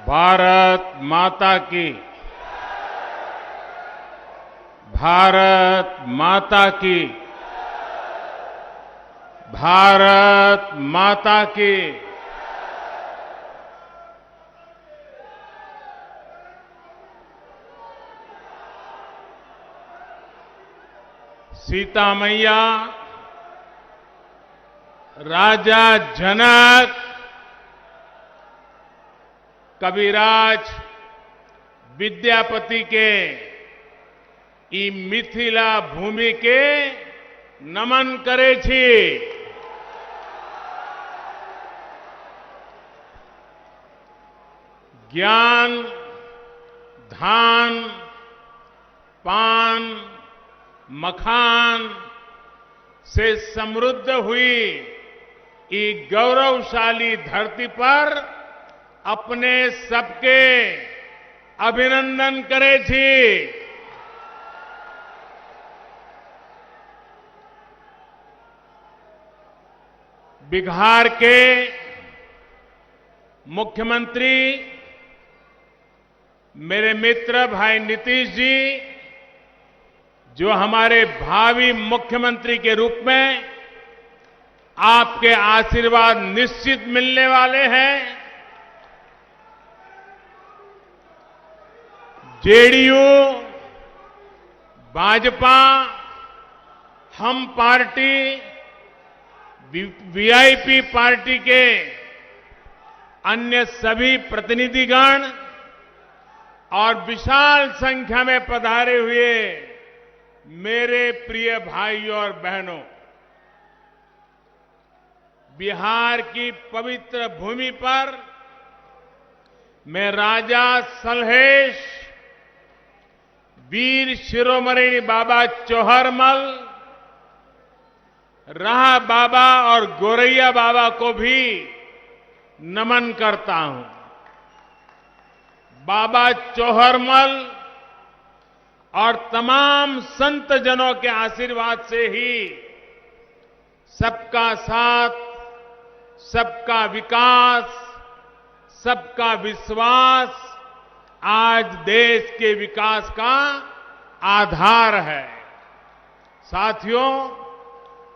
भारत माता की। भारत माता की। भारत माता की। सीता मैया, राजा जनक, कविराज विद्यापति के ई मिथिला भूमि के नमन करे छी। ज्ञान, धान, पान, मखान से समृद्ध हुई ई गौरवशाली धरती पर अपने सबके अभिनंदन करे छी। बिहार के मुख्यमंत्री मेरे मित्र भाई नीतीश जी, जो हमारे भावी मुख्यमंत्री के रूप में आपके आशीर्वाद निश्चित मिलने वाले हैं। जेडीयू, भाजपा, हम पार्टी, वीआईपी पार्टी के अन्य सभी प्रतिनिधिगण और विशाल संख्या में पधारे हुए मेरे प्रिय भाइयों और बहनों, बिहार की पवित्र भूमि पर मैं राजा सलहेश, वीर शिरोमणि बाबा चौहरमल, राह बाबा और गोरैया बाबा को भी नमन करता हूं। बाबा चौहरमल और तमाम संत जनों के आशीर्वाद से ही सबका साथ, सबका विकास, सबका विश्वास आज देश के विकास का आधार है। साथियों,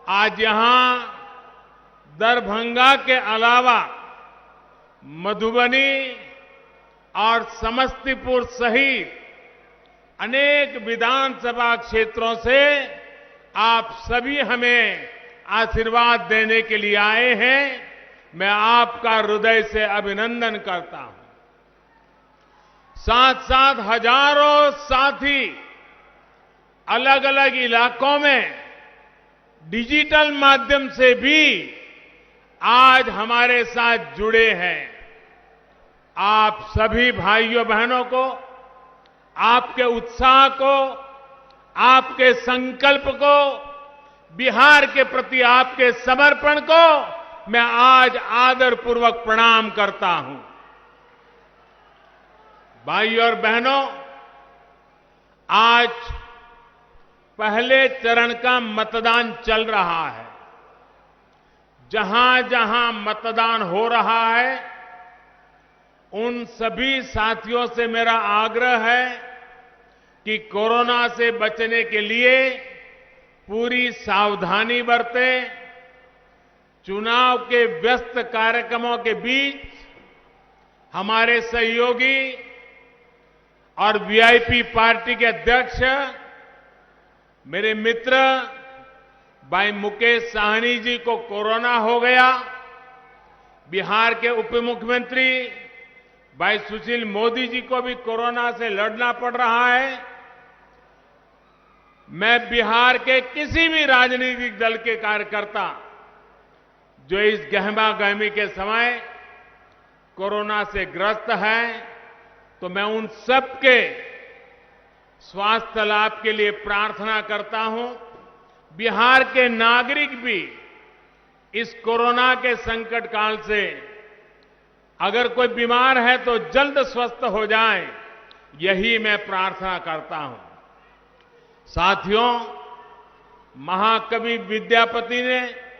आज यहां दरभंगा के अलावा मधुबनी और समस्तीपुर सहित अनेक विधानसभा क्षेत्रों से आप सभी हमें आशीर्वाद देने के लिए आए हैं। मैं आपका हृदय से अभिनंदन करता हूं। साथ साथ हजारों साथी अलग अलग इलाकों में डिजिटल माध्यम से भी आज हमारे साथ जुड़े हैं। आप सभी भाइयों बहनों को, आपके उत्साह को, आपके संकल्प को, बिहार के प्रति आपके समर्पण को मैं आज आदरपूर्वक प्रणाम करता हूं। भाइयों और बहनों, आज पहले चरण का मतदान चल रहा है। जहां जहां मतदान हो रहा है, उन सभी साथियों से मेरा आग्रह है कि कोरोना से बचने के लिए पूरी सावधानी बरतें। चुनाव के व्यस्त कार्यक्रमों के बीच हमारे सहयोगी और वीआईपी पार्टी के अध्यक्ष मेरे मित्र भाई मुकेश साहनी जी को कोरोना हो गया। बिहार के उप मुख्यमंत्री भाई सुशील मोदी जी को भी कोरोना से लड़ना पड़ रहा है। मैं बिहार के किसी भी राजनीतिक दल के कार्यकर्ता जो इस गहमा-गहमी के समय कोरोना से ग्रस्त हैं, तो मैं उन सबके स्वास्थ्य लाभ के लिए प्रार्थना करता हूं। बिहार के नागरिक भी इस कोरोना के संकट काल से अगर कोई बीमार है तो जल्द स्वस्थ हो जाएं, यही मैं प्रार्थना करता हूं। साथियों, महाकवि विद्यापति ने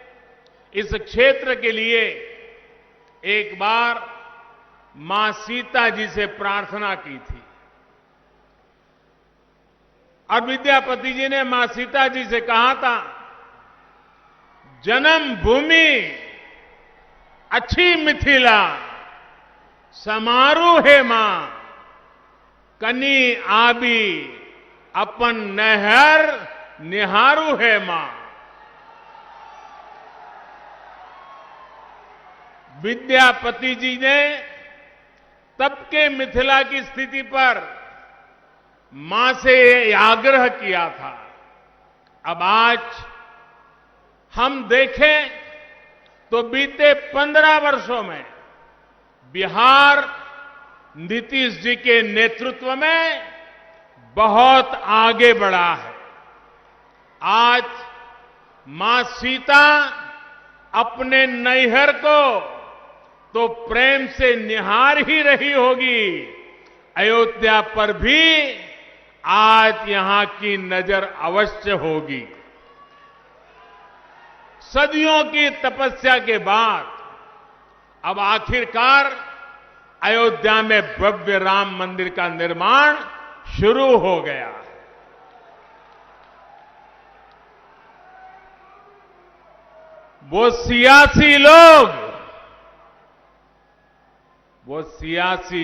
इस क्षेत्र के लिए एक बार मां सीता जी से प्रार्थना की थी और विद्यापति जी ने मां सीता जी से कहा था, जन्म भूमि अच्छी मिथिला, समारू है मां, कनी आबी अपन नहर निहारू है मां। विद्यापति जी ने तब के मिथिला की स्थिति पर मां से आग्रह किया था। अब आज हम देखें तो बीते 15 वर्षों में बिहार नीतीश जी के नेतृत्व में बहुत आगे बढ़ा है। आज मां सीता अपने नैहर को तो प्रेम से निहार ही रही होगी, अयोध्या पर भी आज यहां की नजर अवश्य होगी। सदियों की तपस्या के बाद अब आखिरकार अयोध्या में भव्य राम मंदिर का निर्माण शुरू हो गया। वो सियासी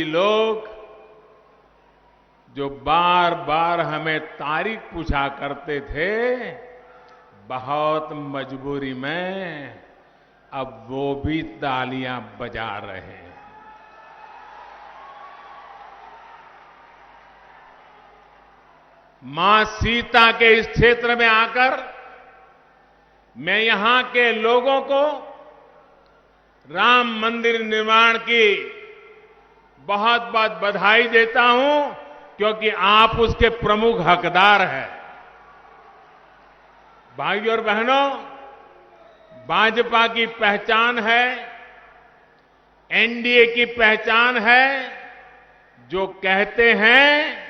लोग जो बार बार हमें तारीख पूछा करते थे, बहुत मजबूरी में अब वो भी तालियां बजा रहे हैं। मां सीता के इस क्षेत्र में आकर मैं यहां के लोगों को राम मंदिर निर्माण की बहुत बहुत बधाई देता हूं, क्योंकि आप उसके प्रमुख हकदार हैं। भाइयों और बहनों, भाजपा की पहचान है, एनडीए की पहचान है, जो कहते हैं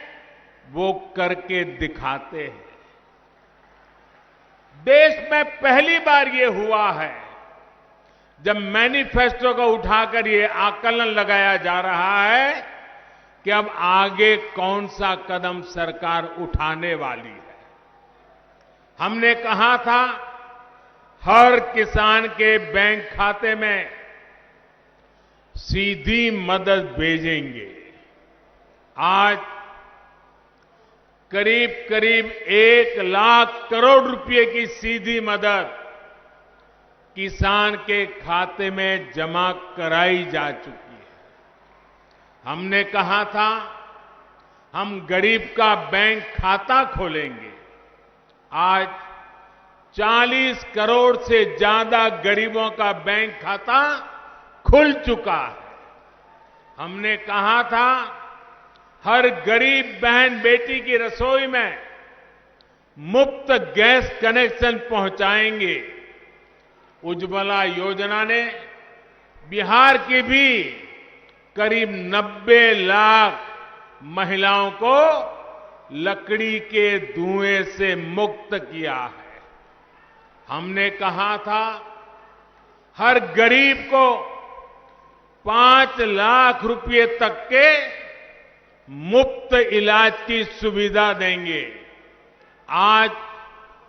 वो करके दिखाते हैं। देश में पहली बार ये हुआ है जब मैनिफेस्टो को उठाकर ये आकलन लगाया जा रहा है कि अब आगे कौन सा कदम सरकार उठाने वाली है। हमने कहा था हर किसान के बैंक खाते में सीधी मदद भेजेंगे। आज करीब करीब 1 लाख करोड़ रुपए की सीधी मदद किसान के खाते में जमा कराई जा चुकी है। हमने कहा था हम गरीब का बैंक खाता खोलेंगे। आज 40 करोड़ से ज्यादा गरीबों का बैंक खाता खुल चुका है। हमने कहा था हर गरीब बहन बेटी की रसोई में मुफ्त गैस कनेक्शन पहुंचाएंगे। उज्ज्वला योजना ने बिहार की भी करीब 90 लाख महिलाओं को लकड़ी के धुएं से मुक्त किया है। हमने कहा था हर गरीब को 5 लाख रुपए तक के मुफ्त इलाज की सुविधा देंगे। आज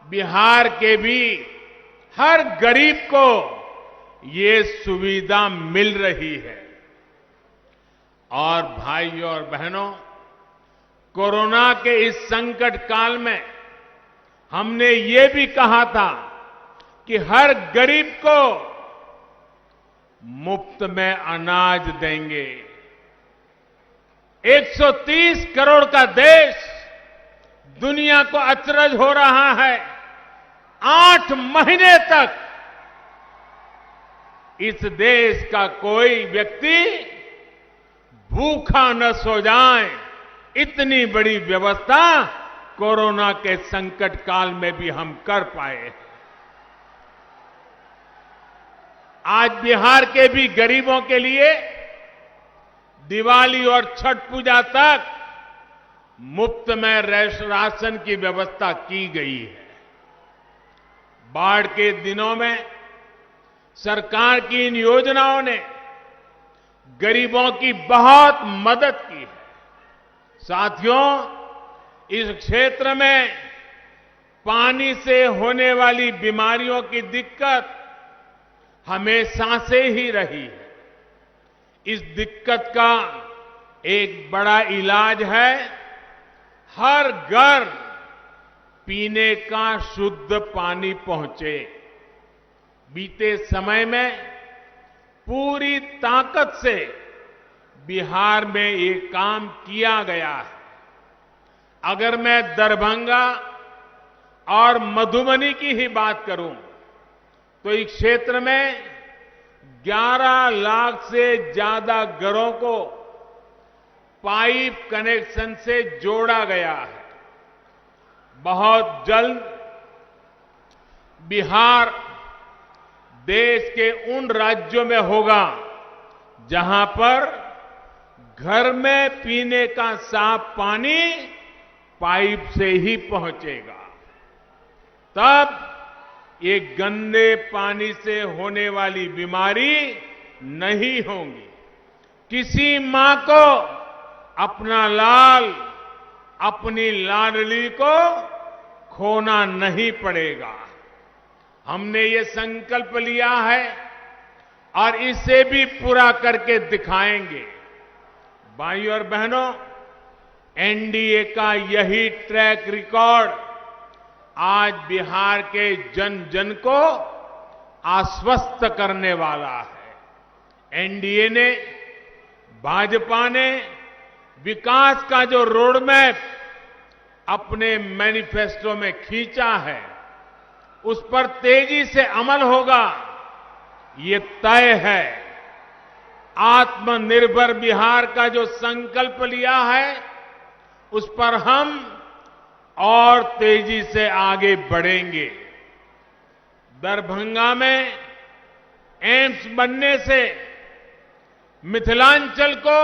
बिहार के भी हर गरीब को ये सुविधा मिल रही है। और भाइयों और बहनों, कोरोना के इस संकट काल में हमने ये भी कहा था कि हर गरीब को मुफ्त में अनाज देंगे। 130 करोड़ का देश दुनिया को अचरज हो रहा है। 8 महीने तक इस देश का कोई व्यक्ति भूखा न सो जाए, इतनी बड़ी व्यवस्था कोरोना के संकट काल में भी हम कर पाए। आज बिहार के भी गरीबों के लिए दिवाली और छठ पूजा तक मुफ्त में राशन की व्यवस्था की गई है। बाढ़ के दिनों में सरकार की इन योजनाओं ने गरीबों की बहुत मदद की है। साथियों, इस क्षेत्र में पानी से होने वाली बीमारियों की दिक्कत हमेशा से ही रही है। इस दिक्कत का एक बड़ा इलाज है हर घर पीने का शुद्ध पानी पहुंचे। बीते समय में पूरी ताकत से बिहार में ये काम किया गया है। अगर मैं दरभंगा और मधुबनी की ही बात करूं तो इस क्षेत्र में 11 लाख से ज्यादा घरों को पाइप कनेक्शन से जोड़ा गया है। बहुत जल्द बिहार देश के उन राज्यों में होगा जहां पर घर में पीने का साफ पानी पाइप से ही पहुंचेगा। तब ये गंदे पानी से होने वाली बीमारी नहीं होगी। किसी मां को अपना लाल, अपनी लाडली को खोना नहीं पड़ेगा। हमने ये संकल्प लिया है और इसे भी पूरा करके दिखाएंगे। भाइयों और बहनों, एनडीए का यही ट्रैक रिकॉर्ड आज बिहार के जन जन को आश्वस्त करने वाला है। एनडीए ने, भाजपा ने विकास का जो रोड मैप अपने मैनिफेस्टो में खींचा है, उस पर तेजी से अमल होगा, ये तय है। आत्मनिर्भर बिहार का जो संकल्प लिया है, उस पर हम और तेजी से आगे बढ़ेंगे। दरभंगा में एम्स बनने से मिथिलांचल को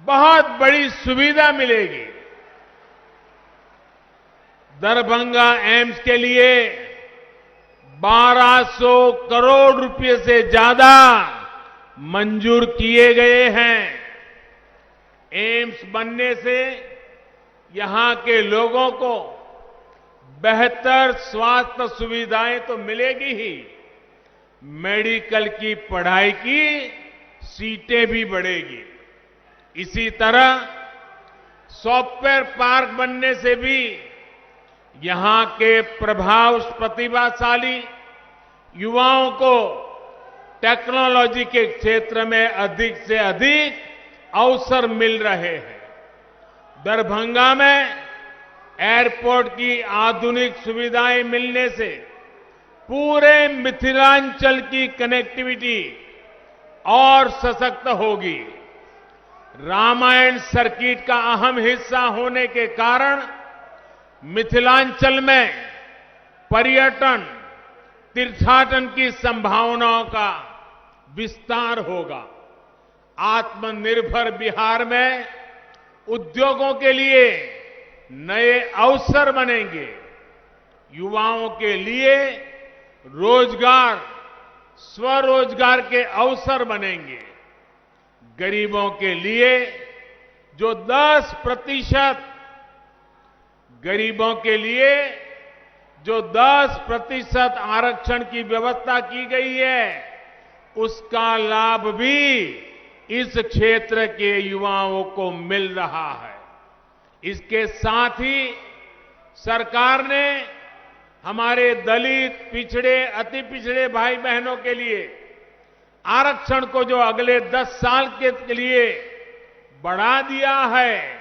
बहुत बड़ी सुविधा मिलेगी। दरभंगा एम्स के लिए 1200 करोड़ रुपए से ज्यादा मंजूर किए गए हैं। एम्स बनने से यहां के लोगों को बेहतर स्वास्थ्य सुविधाएं तो मिलेगी ही, मेडिकल की पढ़ाई की सीटें भी बढ़ेगी। इसी तरह सॉफ्टवेयर पार्क बनने से भी यहां के प्रतिभाशाली युवाओं को टेक्नोलॉजी के क्षेत्र में अधिक से अधिक अवसर मिल रहे हैं। दरभंगा में एयरपोर्ट की आधुनिक सुविधाएं मिलने से पूरे मिथिलांचल की कनेक्टिविटी और सशक्त होगी। रामायण सर्किट का अहम हिस्सा होने के कारण मिथिलांचल में पर्यटन, तीर्थाटन की संभावनाओं का विस्तार होगा। आत्मनिर्भर बिहार में उद्योगों के लिए नए अवसर बनेंगे। युवाओं के लिए रोजगार, स्वरोजगार के अवसर बनेंगे। गरीबों के लिए जो 10% आरक्षण की व्यवस्था की गई है, उसका लाभ भी इस क्षेत्र के युवाओं को मिल रहा है। इसके साथ ही सरकार ने हमारे दलित, पिछड़े, अति पिछड़े भाई बहनों के लिए आरक्षण को जो अगले 10 साल के लिए बढ़ा दिया है,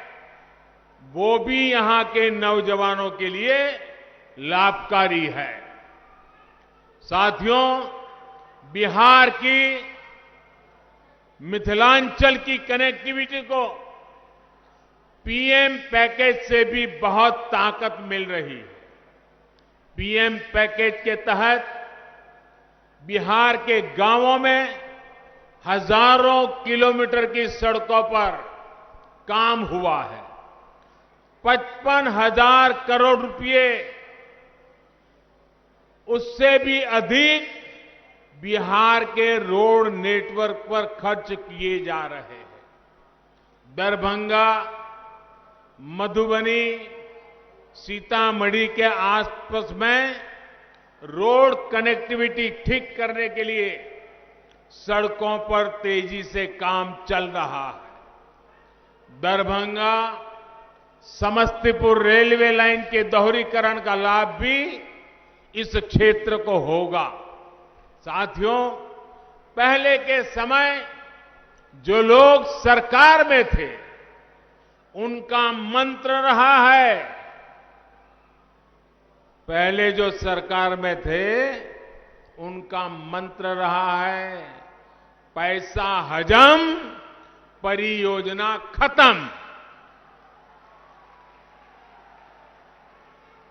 वो भी यहां के नौजवानों के लिए लाभकारी है। साथियों, बिहार की मिथिलांचल की कनेक्टिविटी को पीएम पैकेज से भी बहुत ताकत मिल रही है। पीएम पैकेज के तहत बिहार के गांवों में हजारों किलोमीटर की सड़कों पर काम हुआ है। 55,000 करोड़ रुपए, उससे भी अधिक बिहार के रोड नेटवर्क पर खर्च किए जा रहे हैं। दरभंगा, मधुबनी, सीतामढ़ी के आसपास में रोड कनेक्टिविटी ठीक करने के लिए सड़कों पर तेजी से काम चल रहा है। दरभंगा समस्तीपुर रेलवे लाइन के दोहरीकरण का लाभ भी इस क्षेत्र को होगा। साथियों, पहले के समय जो लोग सरकार में थे, उनका मंत्र रहा है, पहले जो सरकार में थे उनका मंत्र रहा है, पैसा हजम, परियोजना खत्म।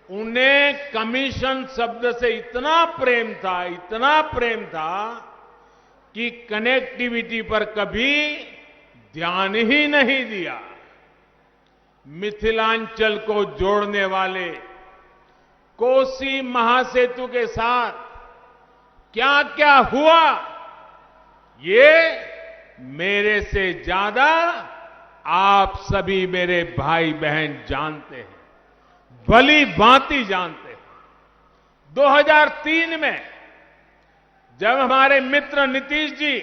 उन्हें कमीशन शब्द से इतना प्रेम था कि कनेक्टिविटी पर कभी ध्यान ही नहीं दिया। मिथिलांचल को जोड़ने वाले कोसी महासेतु के साथ क्या क्या हुआ, ये मेरे से ज्यादा आप सभी मेरे भाई बहन जानते हैं, भली भांति जानते हैं। 2003 में जब हमारे मित्र नीतीश जी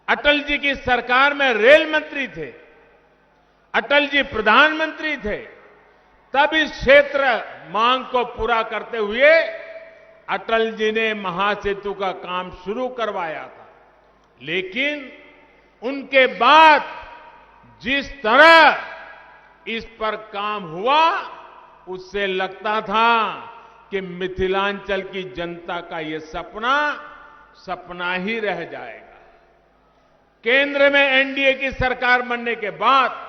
अटल जी की सरकार में रेल मंत्री थे, अटल जी प्रधानमंत्री थे, तब इस क्षेत्र मांग को पूरा करते हुए अटल जी ने महासेतु का काम शुरू करवाया था। लेकिन उनके बाद जिस तरह इस पर काम हुआ, उससे लगता था कि मिथिलांचल की जनता का ये सपना ही रह जाएगा। केंद्र में एनडीए की सरकार बनने के बाद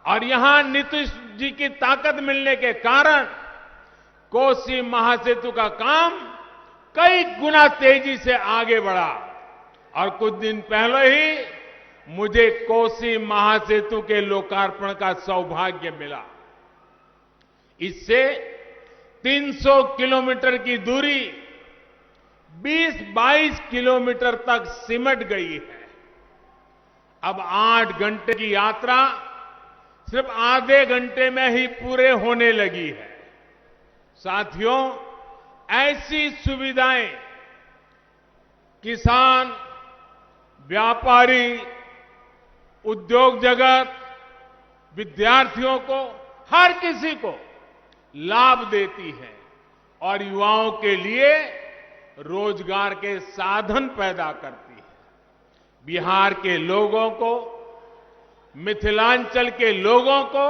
और यहां नीतीश जी की ताकत मिलने के कारण कोसी महासेतु का काम कई गुना तेजी से आगे बढ़ा और कुछ दिन पहले ही मुझे कोसी महासेतु के लोकार्पण का सौभाग्य मिला। इससे 300 किलोमीटर की दूरी 20-22 किलोमीटर तक सिमट गई है। अब 8 घंटे की यात्रा सिर्फ आधे घंटे में ही पूरे होने लगी है। साथियों, ऐसी सुविधाएं किसान, व्यापारी, उद्योग जगत, विद्यार्थियों को, हर किसी को लाभ देती है और युवाओं के लिए रोजगार के साधन पैदा करती है। बिहार के लोगों को, मिथिलांचल के लोगों को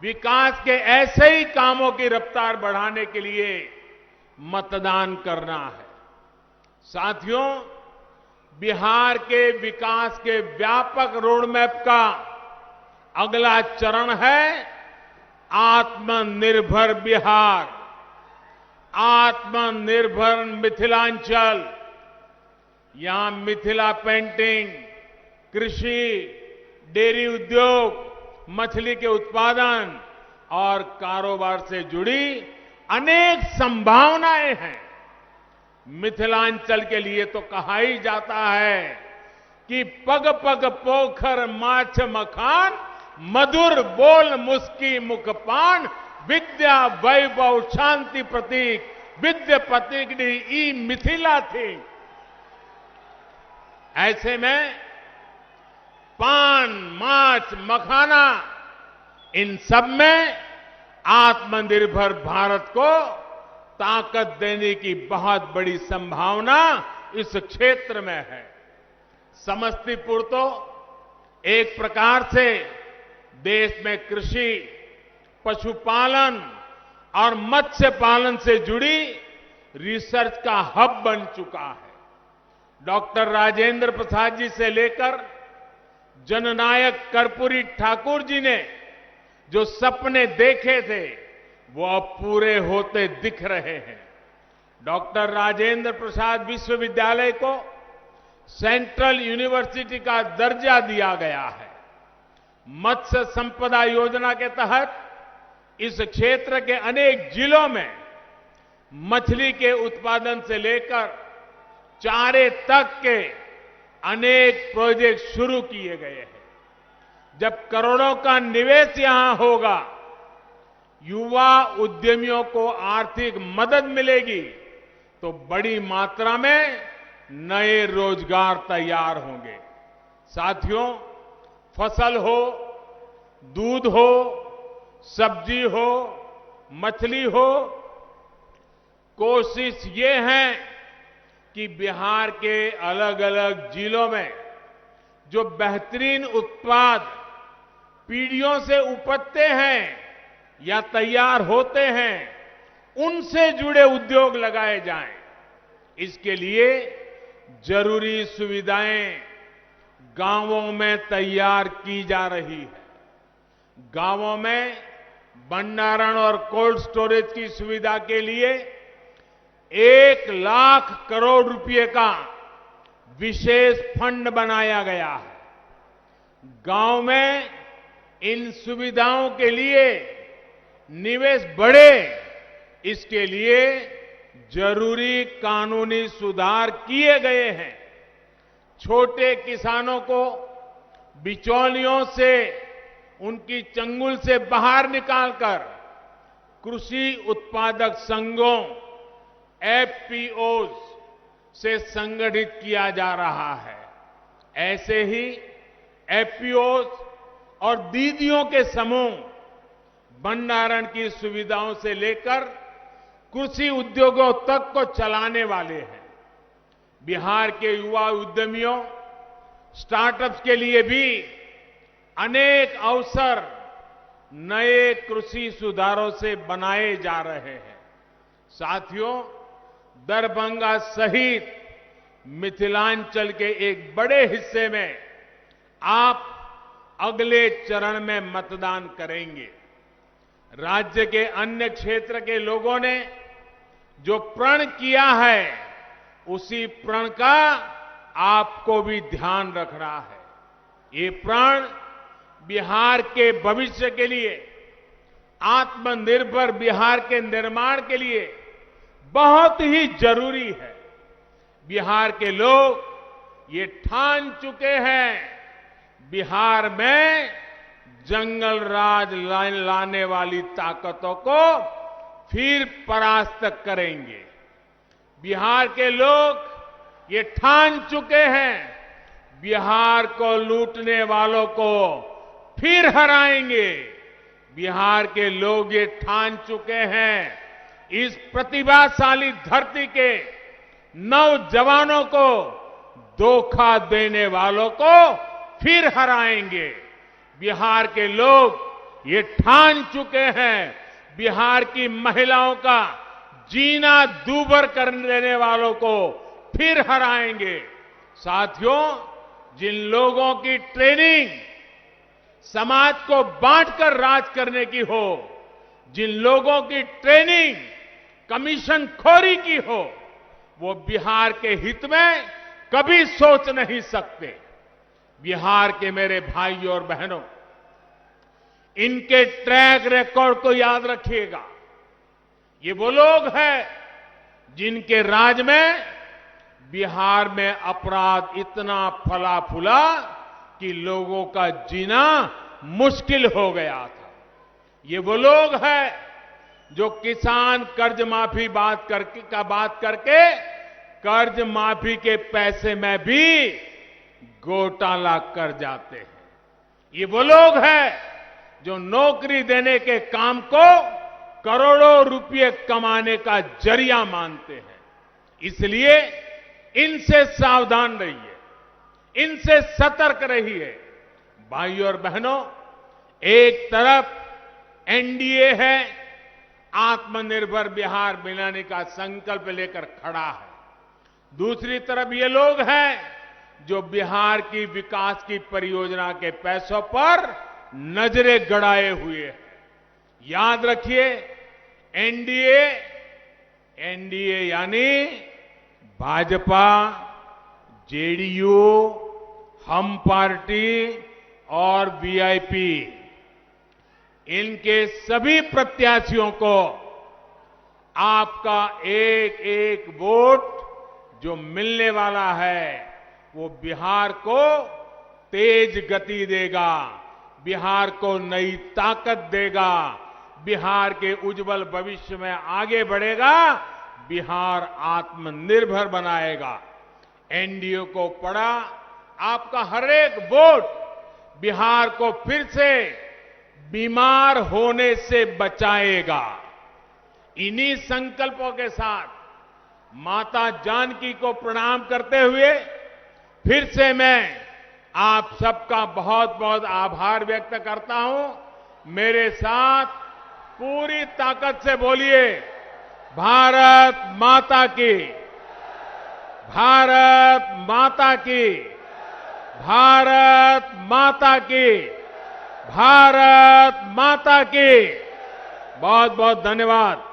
विकास के ऐसे ही कामों की रफ्तार बढ़ाने के लिए मतदान करना है। साथियों, बिहार के विकास के व्यापक रोडमैप का अगला चरण है आत्मनिर्भर बिहार, आत्मनिर्भर मिथिलांचल। यहां मिथिला पेंटिंग, कृषि, डेयरी उद्योग, मछली के उत्पादन और कारोबार से जुड़ी अनेक संभावनाएं हैं। मिथिलांचल के लिए तो कहा ही जाता है कि पग पग पोखर माछ मखान, मधुर बोल मुस्की मुखपान, विद्या वैभव शांति प्रतीक, विद्या प्रतीक ई मिथिला थी। ऐसे में पान, माछ, मखाना, इन सब में आत्मनिर्भर भारत को ताकत देने की बहुत बड़ी संभावना इस क्षेत्र में है। समस्तीपुर तो एक प्रकार से देश में कृषि, पशुपालन और मत्स्य पालन से जुड़ी रिसर्च का हब बन चुका है। डॉक्टर राजेंद्र प्रसाद जी से लेकर जननायक कर्पूरी ठाकुर जी ने जो सपने देखे थे, वो अब पूरे होते दिख रहे हैं। डॉक्टर राजेंद्र प्रसाद विश्वविद्यालय को सेंट्रल यूनिवर्सिटी का दर्जा दिया गया है। मत्स्य संपदा योजना के तहत इस क्षेत्र के अनेक जिलों में मछली के उत्पादन से लेकर चारे तक के अनेक प्रोजेक्ट शुरू किए गए हैं। जब करोड़ों का निवेश यहां होगा, युवा उद्यमियों को आर्थिक मदद मिलेगी, तो बड़ी मात्रा में नए रोजगार तैयार होंगे। साथियों, फसल हो, दूध हो, सब्जी हो, मछली हो, कोशिश ये है कि बिहार के अलग अलग जिलों में जो बेहतरीन उत्पाद पीढ़ियों से उपजते हैं या तैयार होते हैं, उनसे जुड़े उद्योग लगाए जाएं। इसके लिए जरूरी सुविधाएं गांवों में तैयार की जा रही है। गांवों में भंडारण और कोल्ड स्टोरेज की सुविधा के लिए 1,00,000 करोड़ रुपए का विशेष फंड बनाया गया है। गांव में इन सुविधाओं के लिए निवेश बढ़े, इसके लिए जरूरी कानूनी सुधार किए गए हैं। छोटे किसानों को बिचौलियों से, उनकी चंगुल से बाहर निकालकर कृषि उत्पादक संघों एफपीओज से संगठित किया जा रहा है। ऐसे ही एफपीओज और दीदियों के समूह भंडारण की सुविधाओं से लेकर कृषि उद्योगों तक को चलाने वाले हैं। बिहार के युवा उद्यमियों, स्टार्टअप्स के लिए भी अनेक अवसर नए कृषि सुधारों से बनाए जा रहे हैं। साथियों, दरभंगा सहित मिथिलांचल के एक बड़े हिस्से में आप अगले चरण में मतदान करेंगे। राज्य के अन्य क्षेत्र के लोगों ने जो प्रण किया है, उसी प्रण का आपको भी ध्यान रखना है। ये प्रण बिहार के भविष्य के लिए, आत्मनिर्भर बिहार के निर्माण के लिए बहुत ही जरूरी है। बिहार के लोग ये ठान चुके हैं, बिहार में जंगल राज लाने वाली ताकतों को फिर परास्त करेंगे। बिहार के लोग ये ठान चुके हैं, बिहार को लूटने वालों को फिर हराएंगे। बिहार के लोग ये ठान चुके हैं, इस प्रतिभाशाली धरती के नौजवानों को धोखा देने वालों को फिर हराएंगे। बिहार के लोग ये ठान चुके हैं, बिहार की महिलाओं का जीना दूभर कर देने वालों को फिर हराएंगे। साथियों, जिन लोगों की ट्रेनिंग समाज को बांटकर राज करने की हो, जिन लोगों की ट्रेनिंग कमीशन खोरी की हो, वो बिहार के हित में कभी सोच नहीं सकते। बिहार के मेरे भाइयों और बहनों, इनके ट्रैक रिकॉर्ड को याद रखिएगा। ये वो लोग हैं जिनके राज में बिहार में अपराध इतना फला फूला कि लोगों का जीना मुश्किल हो गया था। ये वो लोग हैं जो किसान कर्ज माफी बात करके कर्ज माफी के पैसे में भी घोटाला कर जाते हैं। ये वो लोग हैं जो नौकरी देने के काम को करोड़ों रुपए कमाने का जरिया मानते हैं। इसलिए इनसे सावधान रहिए, इनसे सतर्क रहिए। भाइयों और बहनों, एक तरफ एनडीए है, आत्मनिर्भर बिहार बनाने का संकल्प लेकर खड़ा है। दूसरी तरफ ये लोग हैं जो बिहार की विकास की परियोजना के पैसों पर नजरें गड़ाए हुए हैं। याद रखिए, एनडीए यानी भाजपा, जेडीयू, हम पार्टी और वीआईपी, इनके सभी प्रत्याशियों को आपका एक एक वोट जो मिलने वाला है वो बिहार को तेज गति देगा, बिहार को नई ताकत देगा, बिहार के उज्जवल भविष्य में आगे बढ़ेगा, बिहार आत्मनिर्भर बनाएगा। एनडीए को पड़ा आपका हर एक वोट बिहार को फिर से बीमार होने से बचाएगा। इन्हीं संकल्पों के साथ माता जानकी को प्रणाम करते हुए फिर से मैं आप सबका बहुत बहुत आभार व्यक्त करता हूं। मेरे साथ पूरी ताकत से बोलिए, भारत माता की, भारत माता की, भारत माता की, भारत माता की। बहुत बहुत धन्यवाद।